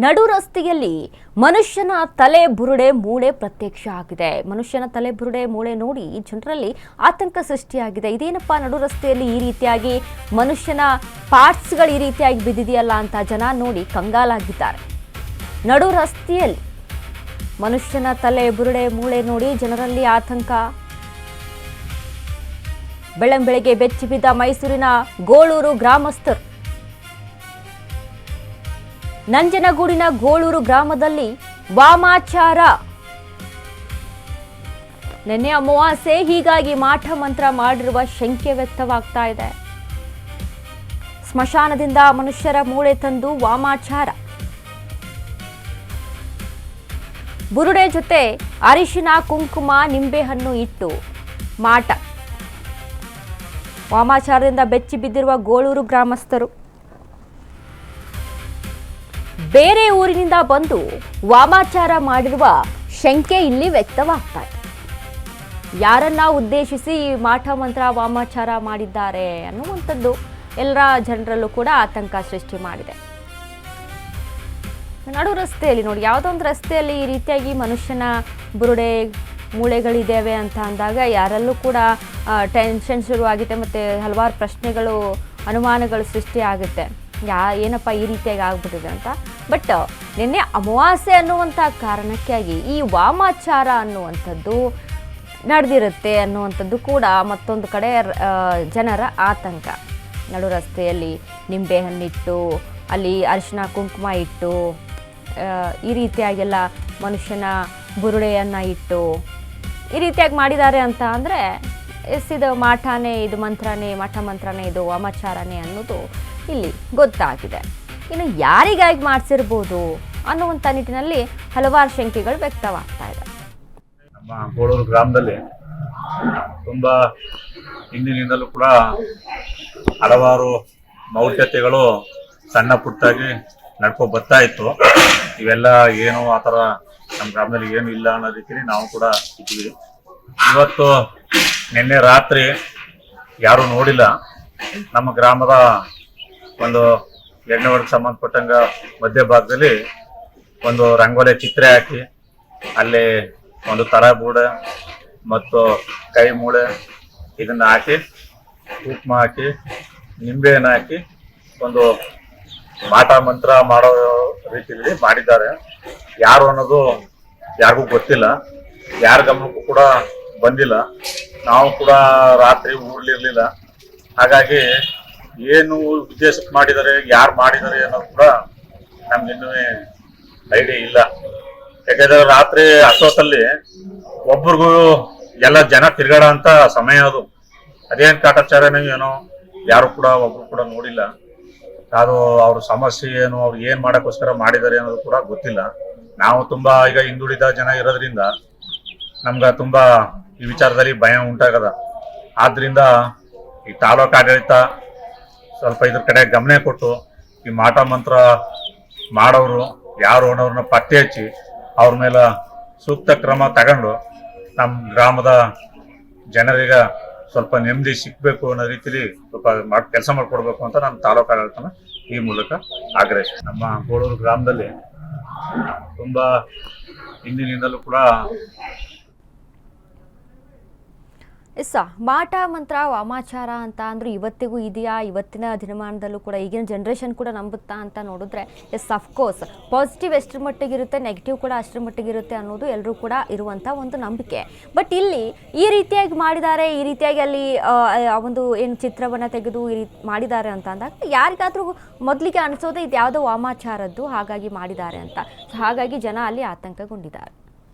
ನಡು ರಸ್ತೆಯಲ್ಲಿ ಮನುಷ್ಯನ ತಲೆ ಬುರುಡೆ ಮೂಳೆ ಪ್ರತ್ಯಕ್ಷ ಆಗಿದೆ. ಮನುಷ್ಯನ ತಲೆ ಬುರುಡೆ ಮೂಳೆ ನೋಡಿ ಜನರಲ್ಲಿ ಆತಂಕ ಸೃಷ್ಟಿಯಾಗಿದೆ. ಇದೇನಪ್ಪ ನಡು ರಸ್ತೆಯಲ್ಲಿ ಈ ರೀತಿಯಾಗಿ ಮನುಷ್ಯನ ಪಾರ್ಟ್ಸ್ಗಳು ಈ ರೀತಿಯಾಗಿ ಬಿದ್ದಿದೆಯಲ್ಲ ಅಂತ ಜನ ನೋಡಿ ಕಂಗಾಲಾಗಿದ್ದಾರೆ. ನಡು ರಸ್ತೆಯಲ್ಲಿ ಮನುಷ್ಯನ ತಲೆ ಬುರುಡೆ ಮೂಳೆ ನೋಡಿ ಜನರಲ್ಲಿ ಆತಂಕ. ಬೆಳ್ಳಂಬೆಳಗ್ಗೆ ಬೆಚ್ಚಿ ಬಿದ್ದ ಮೈಸೂರಿನ ಗೋಳೂರು ಗ್ರಾಮಸ್ಥರು. ನಂಜನಗೂಡಿನ ಗೋಳೂರು ಗ್ರಾಮದಲ್ಲಿ ವಾಮಾಚಾರ. ನಿನ್ನೆ ಅಮಾವಾಸ್ಯೆ, ಹೀಗಾಗಿ ಮಾಟ ಮಂತ್ರ ಮಾಡಿರುವ ಶಂಕೆ ವ್ಯಕ್ತವಾಗ್ತಾ ಇದೆ. ಸ್ಮಶಾನದಿಂದ ಮನುಷ್ಯರ ಮೂಳೆ ತಂದು ವಾಮಾಚಾರ. ಬುರುಡೆ ಜೊತೆ ಅರಿಶಿನ, ಕುಂಕುಮ, ನಿಂಬೆಹಣ್ಣು ಇಟ್ಟು ಮಾಟ. ವಾಮಾಚಾರದಿಂದ ಬೆಚ್ಚಿ ಬಿದ್ದಿರುವ ಗೋಳೂರು ಗ್ರಾಮಸ್ಥರು ಬೇರೆ ಊರಿನಿಂದ ಬಂದು ವಾಮಾಚಾರ ಮಾಡಿರುವ ಶಂಕೆ ಇಲ್ಲಿ ವ್ಯಕ್ತವಾಗ್ತಾ ಇದೆ. ಯಾರನ್ನ ಉದ್ದೇಶಿಸಿ ಈ ಮಾಟ ಮಂತ್ರ ವಾಮಾಚಾರ ಮಾಡಿದ್ದಾರೆ ಅನ್ನುವಂಥದ್ದು ಎಲ್ಲರ ಜನರಲ್ಲೂ ಕೂಡ ಆತಂಕ ಸೃಷ್ಟಿ ಮಾಡಿದೆ. ನಡು ರಸ್ತೆಯಲ್ಲಿ ನೋಡಿ, ಯಾವುದೊಂದು ರಸ್ತೆಯಲ್ಲಿ ಈ ರೀತಿಯಾಗಿ ಮನುಷ್ಯನ ಬುರುಡೆ ಮೂಳೆಗಳಿದ್ದೇವೆ ಅಂತ ಅಂದಾಗ ಯಾರಲ್ಲೂ ಕೂಡ ಟೆನ್ಷನ್ ಶುರುವಾಗುತ್ತೆ ಮತ್ತು ಹಲವಾರು ಪ್ರಶ್ನೆಗಳು, ಅನುಮಾನಗಳು ಸೃಷ್ಟಿ ಆಗುತ್ತೆ. ಏನಪ್ಪ ಈ ರೀತಿಯಾಗಿ ಆಗ್ಬಿಟ್ಟಿದೆ ಅಂತ. ಬಟ್ ನಿನ್ನೆ ಅಮಾವಾಸ್ಯೆ ಅನ್ನುವಂಥ ಕಾರಣಕ್ಕಾಗಿ ಈ ವಾಮಾಚಾರ ಅನ್ನುವಂಥದ್ದು ನಡೆದಿರುತ್ತೆ ಅನ್ನುವಂಥದ್ದು ಕೂಡ ಮತ್ತೊಂದು ಕಡೆ ಜನರ ಆತಂಕ. ನಡು ರಸ್ತೆಯಲ್ಲಿ ನಿಂಬೆಹಣ್ಣಿಟ್ಟು, ಅಲ್ಲಿ ಅರಿಶಿನ ಕುಂಕುಮ ಇಟ್ಟು, ಈ ರೀತಿಯಾಗೆಲ್ಲ ಮನುಷ್ಯನ ಬುರುಡೆಯನ್ನು ಇಟ್ಟು ಈ ರೀತಿಯಾಗಿ ಮಾಡಿದ್ದಾರೆ ಅಂತ ಅಂದರೆ ಇದು ಮಾಟನೇ, ಇದು ಮಂತ್ರನೇ, ಮಾಟ ಮಂತ್ರನೇ, ಇದು ವಾಮಾಚಾರನೇ ಅನ್ನೋದು ಇಲ್ಲಿ ಗೊತ್ತಾಗಿದೆ. ಇನ್ನು ಯಾರಿಗಾಗಿ ಮಾಡಿಸಿರ್ಬೋದು ಅನ್ನುವಂಥ ನಿಟ್ಟಿನಲ್ಲಿ ಹಲವಾರು ಶಂಕೆಗಳು ವ್ಯಕ್ತವಾಗ್ತಾ ಇದೆ. ನಮ್ಮ ಗೋಳೂರು ಗ್ರಾಮದಲ್ಲಿ ತುಂಬಾ ಹಿಂದಿನಿಂದಲೂ ಕೂಡ ಹಲವಾರು ಮೌಢ್ಯತೆಗಳು ಸಣ್ಣ ಪುಟ್ಟಾಗಿ ನಡ್ಕೊಂಡು ಬರ್ತಾ ಇತ್ತು. ಇವೆಲ್ಲ ಏನು ಆ ಥರ ನಮ್ಮ ಗ್ರಾಮದಲ್ಲಿ ಏನು ಇಲ್ಲ ಅನ್ನೋ ರೀತಿಯಲ್ಲಿ ನಾವು ಕೂಡ ಇದ್ದೀವಿ. ಇವತ್ತು ನಿನ್ನೆ ರಾತ್ರಿ ಯಾರು ನೋಡಿಲ್ಲ, ನಮ್ಮ ಗ್ರಾಮದ ಒಂದು ಎಣ್ಣೆ ಹೊಡೆಗೆ ಸಂಬಂಧಪಟ್ಟಂಗ ಮಧ್ಯಭಾಗದಲ್ಲಿ ಒಂದು ರಂಗೋಲಿ ಚಿತ್ರ ಹಾಕಿ ಅಲ್ಲಿ ಒಂದು ತರ ಬೂಡೆ ಮತ್ತು ಕೈ ಮೂಳೆ ಇದನ್ನ ಹಾಕಿ ಕುಂಕುಮ ಹಾಕಿ ನಿಂಬೆಯನ್ನು ಹಾಕಿ ಒಂದು ಮಾಟ ಮಂತ್ರ ಮಾಡೋ ರೀತಿಯಲ್ಲಿ ಮಾಡಿದ್ದಾರೆ. ಯಾರು ಅನ್ನೋದು ಯಾರಿಗೂ ಗೊತ್ತಿಲ್ಲ, ಯಾರ ಗಮನಕ್ಕೂ ಕೂಡ ಬಂದಿಲ್ಲ. ನಾವು ಕೂಡ ರಾತ್ರಿ ಊರ್ಲಿರ್ಲಿಲ್ಲ, ಹಾಗಾಗಿ ಏನು ಉದ್ದೇಶಕ್ಕೆ ಮಾಡಿದ್ದಾರೆ, ಯಾರು ಮಾಡಿದ್ದಾರೆ ಅನ್ನೋದು ಕೂಡ ನಮ್ಗೆ ಇನ್ನೂ ಐಡಿಯಾ ಇಲ್ಲ. ಯಾಕಂದ್ರೆ ರಾತ್ರಿ ಹತ್ತೊತ್ತಲ್ಲಿ ಒಬ್ರಿಗೂ ಎಲ್ಲ ಜನ ತಿರ್ಗಾಡ ಅಂತ ಸಮಯ ಅದು. ಅದೇನ್ ಕಾಟಾಚಾರನೋ ಏನೋ ಯಾರು ಕೂಡ ಒಬ್ರು ಕೂಡ ನೋಡಿಲ್ಲ. ಅದು ಅವ್ರ ಸಮಸ್ಯೆ ಏನು, ಅವ್ರು ಏನ್ ಮಾಡಕ್ಕೋಸ್ಕರ ಮಾಡಿದ್ದಾರೆ ಅನ್ನೋದು ಕೂಡ ಗೊತ್ತಿಲ್ಲ. ನಾವು ತುಂಬಾ ಈಗ ಹಿಂದುಳಿದ ಜನ ಇರೋದ್ರಿಂದ ನಮ್ಗ ತುಂಬಾ ಈ ವಿಚಾರದಲ್ಲಿ ಭಯ ಉಂಟಾಗದ. ಆದ್ರಿಂದ ಈ ತಾಲೂಕು ಆಡಳಿತ ಸ್ವಲ್ಪ ಇದ್ರ ಕಡೆ ಗಮನ ಕೊಟ್ಟು ಈ ಮಾಟ ಮಂತ್ರ ಮಾಡೋರು ಯಾರು ಅನ್ನೋರನ್ನ ಪತ್ತೆ ಹಚ್ಚಿ ಅವ್ರ ಮೇಲೆ ಸೂಕ್ತ ಕ್ರಮ ತಗೊಂಡು ನಮ್ಮ ಗ್ರಾಮದ ಜನರಿಗ ಸ್ವಲ್ಪ ನೆಮ್ಮದಿ ಸಿಕ್ಬೇಕು ಅನ್ನೋ ರೀತಿಲಿ ಸ್ವಲ್ಪ ಕೆಲಸ ಮಾಡ್ಕೊಡ್ಬೇಕು ಅಂತ ನಾನು ತಾಲೂಕು ಆಡಳಿತನ ಈ ಮೂಲಕ ಆಗ್ರಹಿಸ್ತೀನಿ. ನಮ್ಮ ಗೋಳೂರು ಗ್ರಾಮದಲ್ಲಿ ತುಂಬಾ ಹಿಂದಿನಿಂದಲೂ ಕೂಡ ಮಾಟ ಮಂತ್ರ ವಾಮಾಚಾರ ಅಂತ ಅಂದ್ರೆ ಇವತ್ತಿಗೂ ಇದೆಯಾ, ಇವತ್ತಿನ ದಿನಮಾನದಲ್ಲೂ ಕೂಡ ಈಗಿನ ಜನರೇಷನ್ ಕೂಡ ನಂಬುತ್ತಾ ಅಂತ ನೋಡಿದ್ರೆ ಅಫ್ಕೋರ್ಸ್ ಪಾಸಿಟಿವ್ ಎಷ್ಟರ ಮಟ್ಟಿಗಿರುತ್ತೆ, ನೆಗೆಟಿವ್ ಕೂಡ ಅಷ್ಟರ ಮಟ್ಟಿಗಿರುತ್ತೆ ಅನ್ನೋದು ಎಲ್ಲರೂ ಕೂಡ ಇರುವಂಥ ಒಂದು ನಂಬಿಕೆ. ಬಟ್ ಇಲ್ಲಿ ಈ ರೀತಿಯಾಗಿ ಮಾಡಿದ್ದಾರೆ, ಈ ರೀತಿಯಾಗಿ ಅಲ್ಲಿ ಒಂದು ಏನು ಚಿತ್ರವನ್ನು ತೆಗೆದು ಈ ರೀತಿ ಮಾಡಿದ್ದಾರೆ ಅಂತ ಅಂದಾಗ ಯಾರಿಗಾದರೂ ಮೊದಲಿಗೆ ಅನಿಸೋದೇ ಇದು ಯಾವುದೋ ವಾಮಾಚಾರದ್ದು, ಹಾಗಾಗಿ ಮಾಡಿದ್ದಾರೆ ಅಂತ. ಹಾಗಾಗಿ ಜನ ಅಲ್ಲಿ ಆತಂಕಗೊಂಡಿದ್ದಾರೆ.